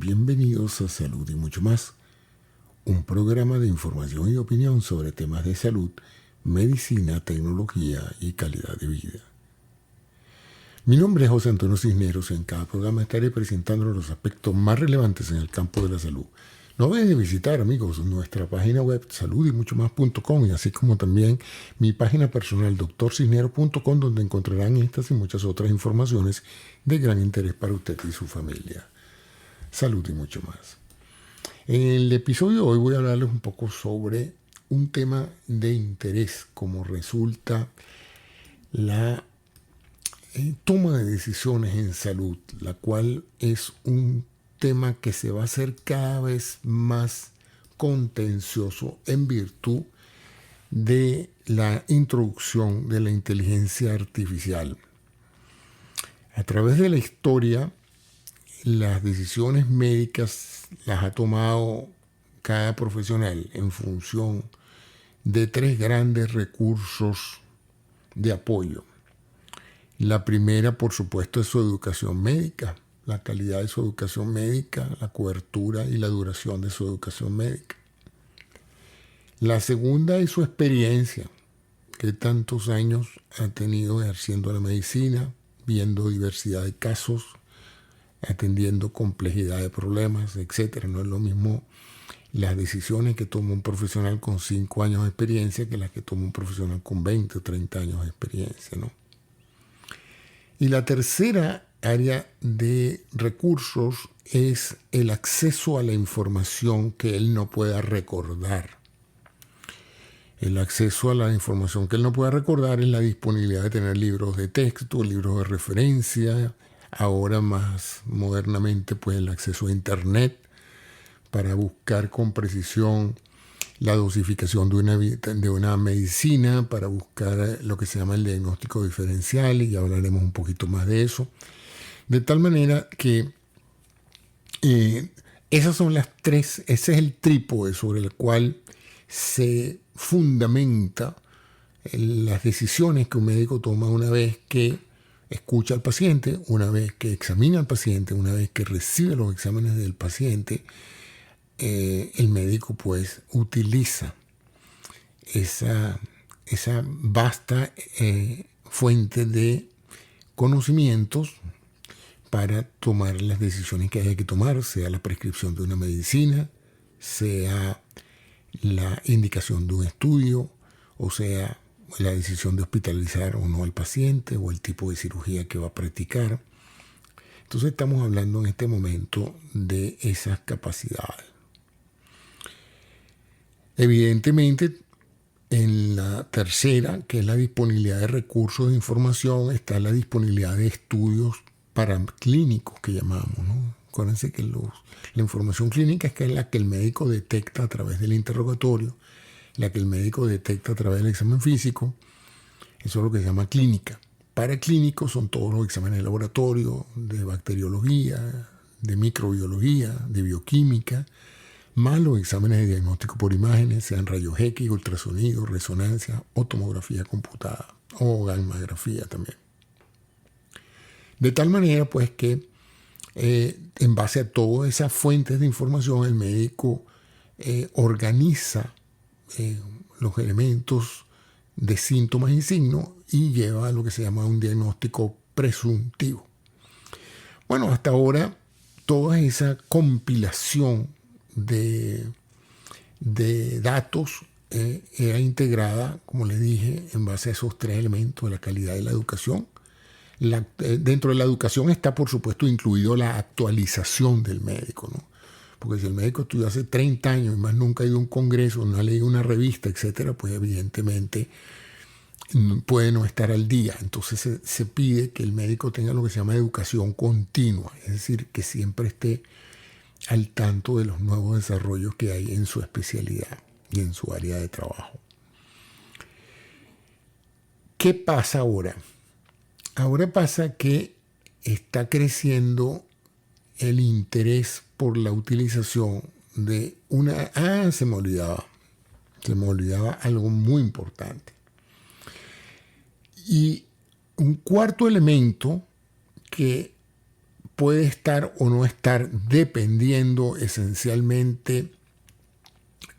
Bienvenidos a Salud y Mucho Más, un programa de información y opinión sobre temas de salud, medicina, tecnología y calidad de vida. Mi nombre es José Antonio Cisneros y en cada programa estaré presentando los aspectos más relevantes en el campo de la salud. No dejen de visitar, amigos, nuestra página web saludymuchomás.com y así como también mi página personal drcisneros.com, donde encontrarán estas y muchas otras informaciones de gran interés para usted y su familia. Salud y mucho más. En el episodio de hoy voy a hablarles un poco sobre un tema de interés, como resulta la toma de decisiones en salud, la cual es un tema que se va a hacer cada vez más contencioso en virtud de la introducción de la inteligencia artificial. A través de la historia, las decisiones médicas las ha tomado cada profesional en función de tres grandes recursos de apoyo. La primera, por supuesto, es su educación médica, la calidad de su educación médica, la cobertura y la duración de su educación médica. La segunda es su experiencia, que tantos años ha tenido ejerciendo la medicina, viendo diversidad de casos, atendiendo complejidad de problemas, etc. No es lo mismo las decisiones que toma un profesional con 5 años de experiencia que las que toma un profesional con 20 o 30 años de experiencia, ¿no? Y la tercera área de recursos es el acceso a la información que él no pueda recordar. El acceso a la información que él no pueda recordar es la disponibilidad de tener libros de texto, libros de referencia. Ahora más modernamente, pues el acceso a Internet para buscar con precisión la dosificación de una medicina, para buscar lo que se llama el diagnóstico diferencial, y ya hablaremos un poquito más de eso. De tal manera que esas son las tres, ese es el trípode sobre el cual se fundamenta las decisiones que un médico toma una vez que escucha al paciente, una vez que examina al paciente, una vez que recibe los exámenes del paciente. El médico pues utiliza esa vasta fuente de conocimientos para tomar las decisiones que haya que tomar, sea la prescripción de una medicina, sea la indicación de un estudio, o sea la decisión de hospitalizar o no al paciente, o el tipo de cirugía que va a practicar. Entonces estamos hablando en este momento de esas capacidades. Evidentemente, en la tercera, que es la disponibilidad de recursos de información, está la disponibilidad de estudios paraclínicos que llamamos, ¿no? Acuérdense que la información clínica es la que el médico detecta a través del interrogatorio, la que el médico detecta a través del examen físico. Eso es lo que se llama clínica. Paraclínicos son todos los exámenes de laboratorio, de bacteriología, de microbiología, de bioquímica, más los exámenes de diagnóstico por imágenes, sean rayos X, ultrasonido, resonancia o tomografía computada, o gammagrafía también. De tal manera pues que en base a todas esas fuentes de información, el médico organiza los elementos de síntomas y signos y lleva a lo que se llama un diagnóstico presuntivo. Bueno, hasta ahora toda esa compilación de datos era integrada, como les dije, en base a esos tres elementos de la calidad de la educación. Dentro de la educación está, por supuesto, incluido la actualización del médico, ¿no? Porque si el médico estudió hace 30 años y más nunca ha ido a un congreso, no ha leído una revista, etcétera, pues evidentemente puede no estar al día. Entonces se pide que el médico tenga lo que se llama educación continua, es decir, que siempre esté al tanto de los nuevos desarrollos que hay en su especialidad y en su área de trabajo. ¿Qué pasa ahora? Ahora pasa que está creciendo el interés por la utilización de una... se me olvidaba algo muy importante. Y un cuarto elemento que puede estar o no estar dependiendo esencialmente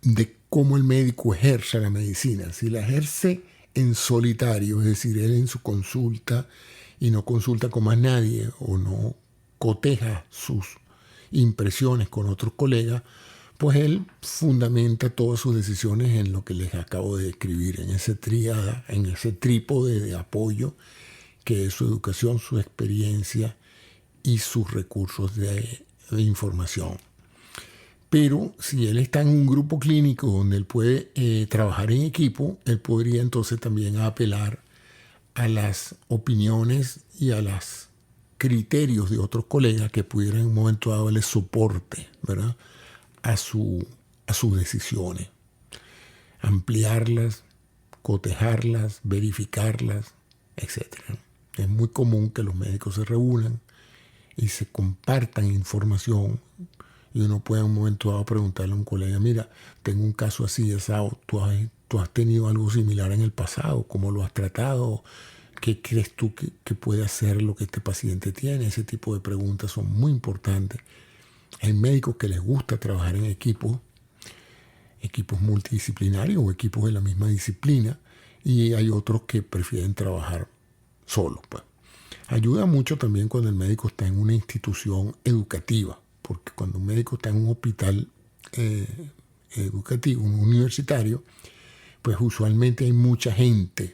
de cómo el médico ejerce la medicina. Si la ejerce en solitario, es decir, él en su consulta y no consulta con más nadie o no coteja sus impresiones con otros colegas, pues él fundamenta todas sus decisiones en lo que les acabo de describir, en ese tríada, en ese trípode de apoyo que es su educación, su experiencia y sus recursos de información. Pero si él está en un grupo clínico donde él puede trabajar en equipo, él podría entonces también apelar a las opiniones y a los criterios de otros colegas que pudieran en un momento dado darle soporte, ¿verdad?, a sus decisiones, ampliarlas, cotejarlas, verificarlas, etc. Es muy común que los médicos se reúnan y se compartan información y uno puede en un momento dado preguntarle a un colega, mira, tengo un caso así, asado, ¿tú has tenido algo similar en el pasado? ¿Cómo lo has tratado? ¿Qué crees tú que puede hacer lo que este paciente tiene? Ese tipo de preguntas son muy importantes. Hay médicos que les gusta trabajar en equipos multidisciplinarios o equipos de la misma disciplina, y hay otros que prefieren trabajar solos. Pues. Ayuda mucho también cuando el médico está en una institución educativa, porque cuando un médico está en un hospital educativo, un universitario, pues usualmente hay mucha gente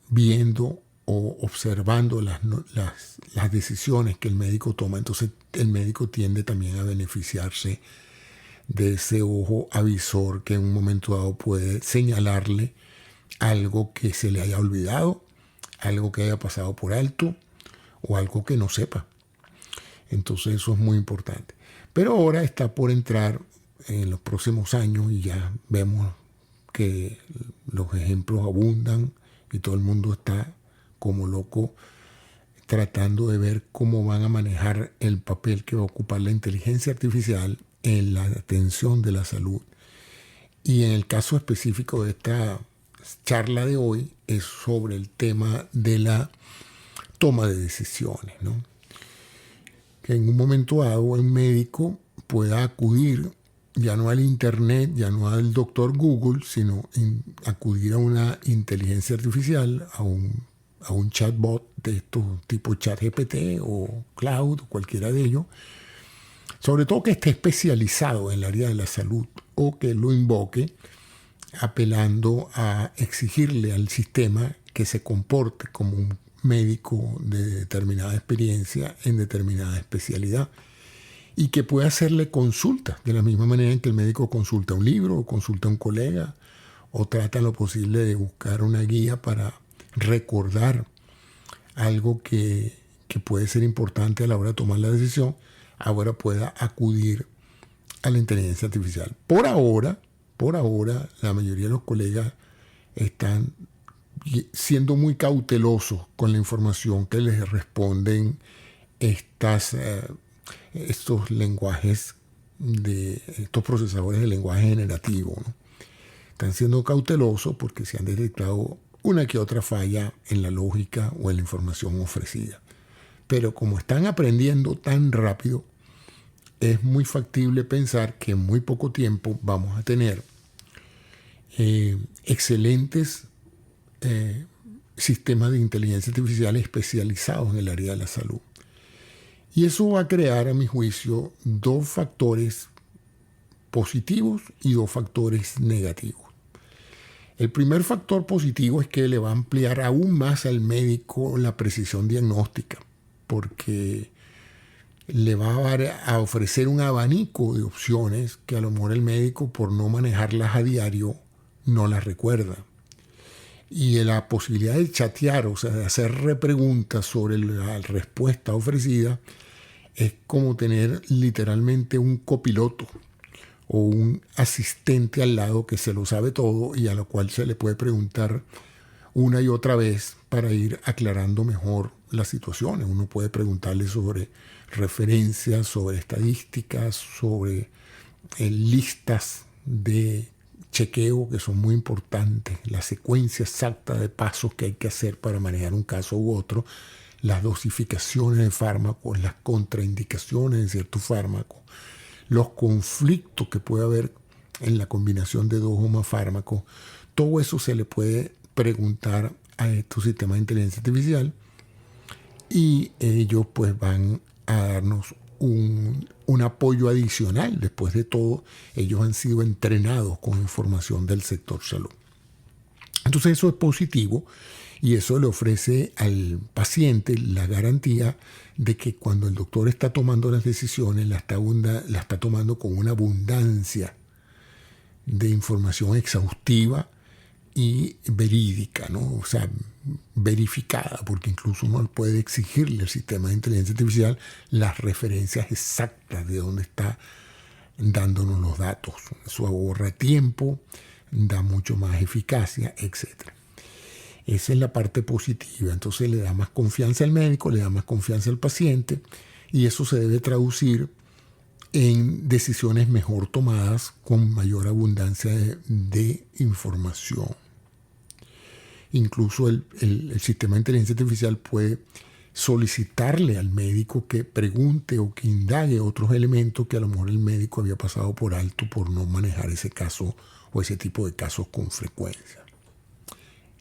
viendo o observando las decisiones que el médico toma. Entonces el médico tiende también a beneficiarse de ese ojo avisor que en un momento dado puede señalarle algo que se le haya olvidado, algo que haya pasado por alto o algo que no sepa. Entonces eso es muy importante. Pero ahora está por entrar en los próximos años y ya vemos que los ejemplos abundan y todo el mundo está como loco tratando de ver cómo van a manejar el papel que va a ocupar la inteligencia artificial en la atención de la salud. Y en el caso específico de esta charla de hoy es sobre el tema de la toma de decisiones, ¿no? Que en un momento dado un médico pueda acudir ya no al internet, ya no al doctor Google, sino acudir a una inteligencia artificial, a un chatbot de estos tipo ChatGPT o Cloud o cualquiera de ellos, sobre todo que esté especializado en el área de la salud o que lo invoque apelando a exigirle al sistema que se comporte como un médico de determinada experiencia en determinada especialidad y que pueda hacerle consultas de la misma manera en que el médico consulta un libro o consulta a un colega o trata lo posible de buscar una guía para recordar algo que puede ser importante a la hora de tomar la decisión. Ahora pueda acudir a la inteligencia artificial. Por ahora, la mayoría de los colegas están siendo muy cautelosos con la información que les responden estos lenguajes, estos procesadores de lenguaje generativo, ¿no? Están siendo cautelosos porque se han detectado una que otra falla en la lógica o en la información ofrecida. Pero como están aprendiendo tan rápido, es muy factible pensar que en muy poco tiempo vamos a tener excelentes sistemas de inteligencia artificial especializados en el área de la salud. Y eso va a crear, a mi juicio, dos factores positivos y dos factores negativos. El primer factor positivo es que le va a ampliar aún más al médico la precisión diagnóstica, porque le va a ofrecer un abanico de opciones que a lo mejor el médico, por no manejarlas a diario, no las recuerda. Y la posibilidad de chatear, o sea, de hacer repreguntas sobre la respuesta ofrecida, es como tener literalmente un copiloto o un asistente al lado que se lo sabe todo y a lo cual se le puede preguntar una y otra vez para ir aclarando mejor las situaciones. Uno puede preguntarle sobre referencias, sobre estadísticas, sobre listas de chequeo que son muy importantes, la secuencia exacta de pasos que hay que hacer para manejar un caso u otro, las dosificaciones de fármacos, las contraindicaciones de ciertos fármacos, los conflictos que puede haber en la combinación de dos o más fármacos. Todo eso se le puede preguntar a estos sistemas de inteligencia artificial y ellos pues van a darnos un apoyo adicional. Después de todo, ellos han sido entrenados con información del sector salud. Entonces eso es positivo y eso le ofrece al paciente la garantía de que cuando el doctor está tomando las decisiones, la está tomando con una abundancia de información exhaustiva y verídica, ¿no? O sea, verificada, porque incluso uno puede exigirle al sistema de inteligencia artificial las referencias exactas de dónde está dándonos los datos. Eso ahorra tiempo, da mucho más eficacia, etc. Esa es la parte positiva. Entonces le da más confianza al médico, le da más confianza al paciente y eso se debe traducir en decisiones mejor tomadas con mayor abundancia de información. Incluso el sistema de inteligencia artificial puede solicitarle al médico que pregunte o que indague otros elementos que a lo mejor el médico había pasado por alto por no manejar ese caso o ese tipo de casos con frecuencia.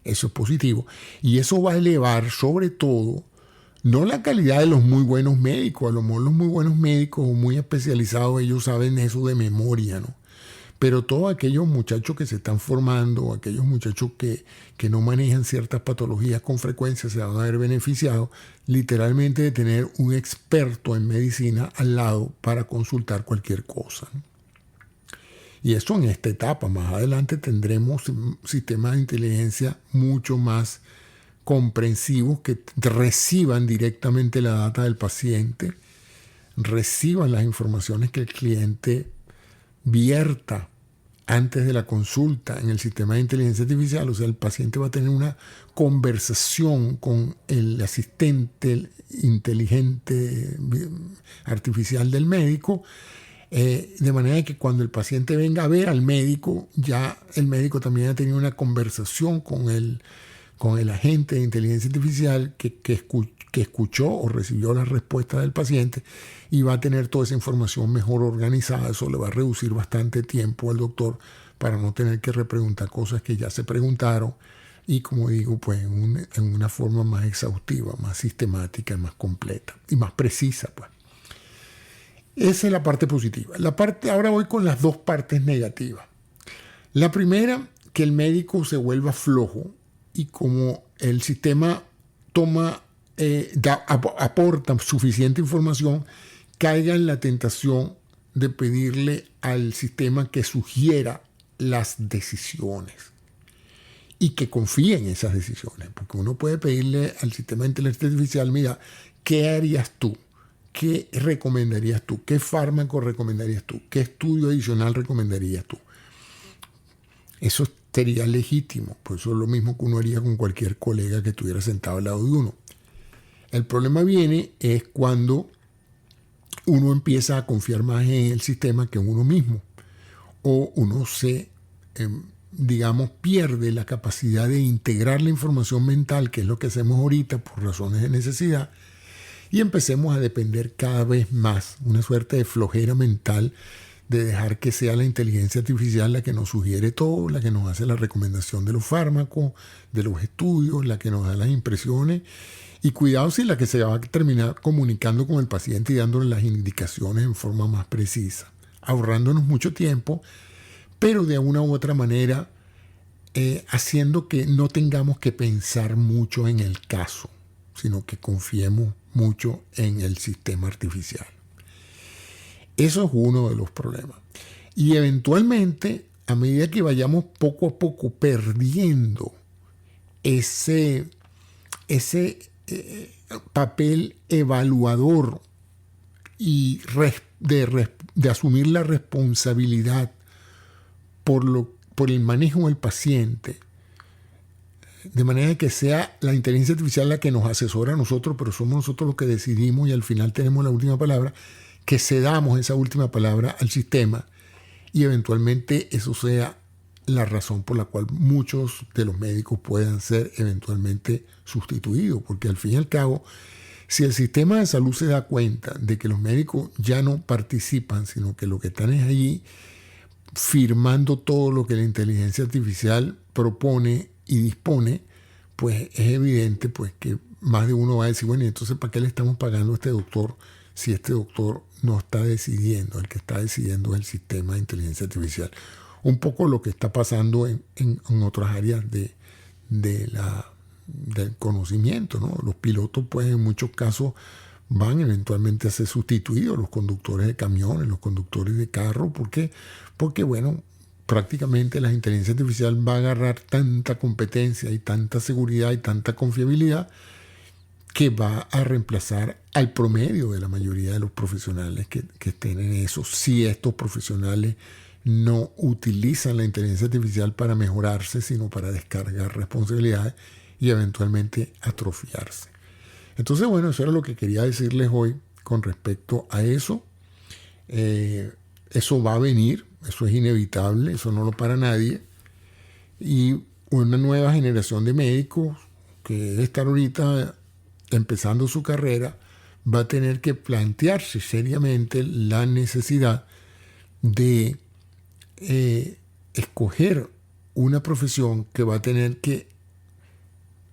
Eso es positivo. Y eso va a elevar sobre todo no la calidad de los muy buenos médicos. A lo mejor los muy buenos médicos o muy especializados, ellos saben eso de memoria, ¿no? Pero todos aquellos muchachos que se están formando, aquellos muchachos que no manejan ciertas patologías con frecuencia, se van a ver beneficiados literalmente de tener un experto en medicina al lado para consultar cualquier cosa, ¿no? Y eso en esta etapa. Más adelante tendremos sistemas de inteligencia mucho más comprensivos que reciban directamente la data del paciente, reciban las informaciones que el cliente vierta antes de la consulta en el sistema de inteligencia artificial. O sea, el paciente va a tener una conversación con el asistente inteligente artificial del médico, de manera que cuando el paciente venga a ver al médico, ya el médico también ha tenido una conversación con el agente de inteligencia artificial que escuchó o recibió la respuesta del paciente y va a tener toda esa información mejor organizada. Eso le va a reducir bastante tiempo al doctor para no tener que repreguntar cosas que ya se preguntaron y, como digo, pues en una forma más exhaustiva, más sistemática, más completa y más precisa, pues. Esa es la parte positiva. Ahora voy con las dos partes negativas. La primera, que el médico se vuelva flojo y como el sistema aporta suficiente información, caiga en la tentación de pedirle al sistema que sugiera las decisiones y que confíe en esas decisiones. Porque uno puede pedirle al sistema de inteligencia artificial, mira, ¿qué harías tú? ¿Qué recomendarías tú? ¿Qué fármaco recomendarías tú? ¿Qué estudio adicional recomendarías tú? Eso sería legítimo, pues eso es lo mismo que uno haría con cualquier colega que estuviera sentado al lado de uno. El problema viene es cuando uno empieza a confiar más en el sistema que en uno mismo, o uno pierde la capacidad de integrar la información mental, que es lo que hacemos ahorita por razones de necesidad, y empecemos a depender cada vez más, una suerte de flojera mental, de dejar que sea la inteligencia artificial la que nos sugiere todo, la que nos hace la recomendación de los fármacos, de los estudios, la que nos da las impresiones. Y cuidado si la que se va a terminar comunicando con el paciente y dándole las indicaciones en forma más precisa, ahorrándonos mucho tiempo, pero de una u otra manera haciendo que no tengamos que pensar mucho en el caso, sino que confiemos mucho en el sistema artificial. Eso es uno de los problemas. Y eventualmente, a medida que vayamos poco a poco perdiendo ese papel evaluador y de asumir la responsabilidad por el manejo del paciente, de manera que sea la inteligencia artificial la que nos asesora a nosotros, pero somos nosotros los que decidimos y al final tenemos la última palabra, que cedamos esa última palabra al sistema y eventualmente eso sea la razón por la cual muchos de los médicos puedan ser eventualmente sustituidos, porque al fin y al cabo, si el sistema de salud se da cuenta de que los médicos ya no participan, sino que lo que están es allí firmando todo lo que la inteligencia artificial propone y dispone, pues es evidente pues, que más de uno va a decir, bueno, ¿y entonces para qué le estamos pagando a este doctor si este doctor no está decidiendo? El que está decidiendo es el sistema de inteligencia artificial. Un poco lo que está pasando en otras áreas del conocimiento, ¿no? Los pilotos, pues en muchos casos van eventualmente a ser sustituidos, los conductores de camiones, los conductores de carro. ¿Por qué? Porque, bueno, prácticamente la inteligencia artificial va a agarrar tanta competencia y tanta seguridad y tanta confiabilidad que va a reemplazar al promedio de la mayoría de los profesionales que estén en eso. Si estos profesionales no utilizan la inteligencia artificial para mejorarse, sino para descargar responsabilidades y eventualmente atrofiarse. Entonces, bueno, eso era lo que quería decirles hoy con respecto a eso. Eso va a venir, eso es inevitable, eso no lo para nadie. Y una nueva generación de médicos que debe estar ahorita empezando su carrera va a tener que plantearse seriamente la necesidad de escoger una profesión que va a tener que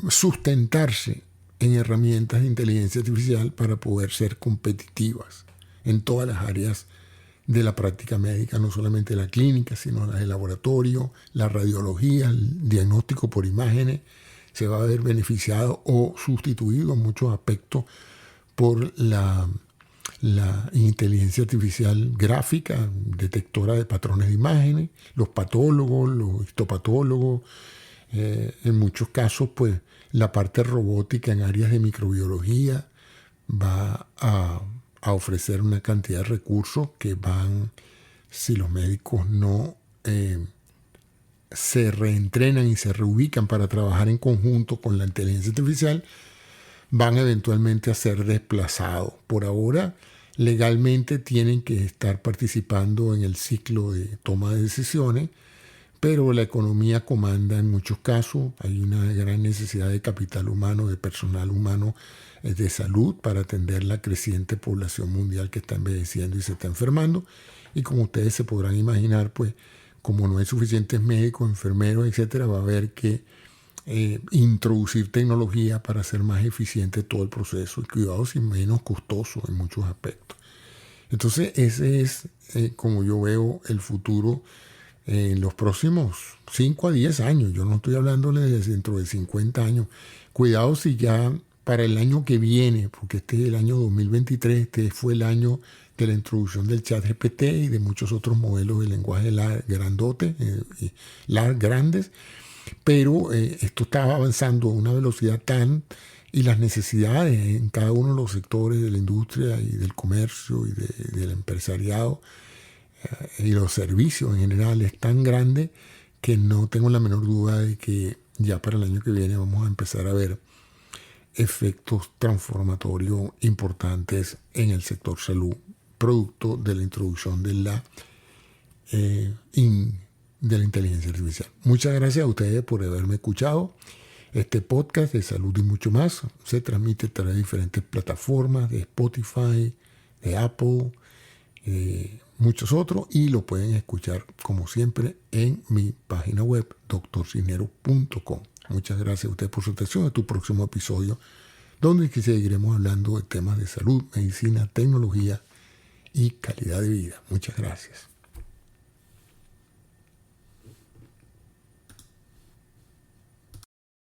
sustentarse en herramientas de inteligencia artificial para poder ser competitivas en todas las áreas de la práctica médica, no solamente la clínica, sino la de laboratorio, la radiología, el diagnóstico por imágenes. Se va a ver beneficiado o sustituido en muchos aspectos por la inteligencia artificial gráfica, detectora de patrones de imágenes, los patólogos, los histopatólogos, en muchos casos, pues la parte robótica en áreas de microbiología va a ofrecer una cantidad de recursos que van, si los médicos no se reentrenan y se reubican para trabajar en conjunto con la inteligencia artificial, van eventualmente a ser desplazados. Por ahora, legalmente tienen que estar participando en el ciclo de toma de decisiones, pero la economía comanda en muchos casos. Hay una gran necesidad de capital humano, de personal humano de salud para atender la creciente población mundial que está envejeciendo y se está enfermando. Y como ustedes se podrán imaginar, pues como no hay suficientes médicos, enfermeros, etcétera, va a haber que introducir tecnología para hacer más eficiente todo el proceso y cuidados y menos costoso en muchos aspectos. Entonces ese es como yo veo el futuro en los próximos 5 a 10 años. Yo no estoy hablándole de dentro de 50 años. Cuidado si ya para el año que viene, porque este es el año 2023, este fue el año de la introducción del ChatGPT y de muchos otros modelos de lenguaje grandote, grandes, pero esto está avanzando a una velocidad tan, y las necesidades en cada uno de los sectores de la industria y del comercio y del empresariado y los servicios en general es tan grande que no tengo la menor duda de que ya para el año que viene vamos a empezar a ver efectos transformatorios importantes en el sector salud, producto de la introducción de la inteligencia artificial. Muchas gracias a ustedes por haberme escuchado. Este podcast de salud y mucho más se transmite a través de diferentes plataformas de Spotify, de Apple, muchos otros, y lo pueden escuchar como siempre en mi página web drcisneros.com. Muchas gracias a ustedes por su atención. En tu próximo episodio, donde seguiremos hablando de temas de salud, medicina, tecnología y calidad de vida. Muchas gracias.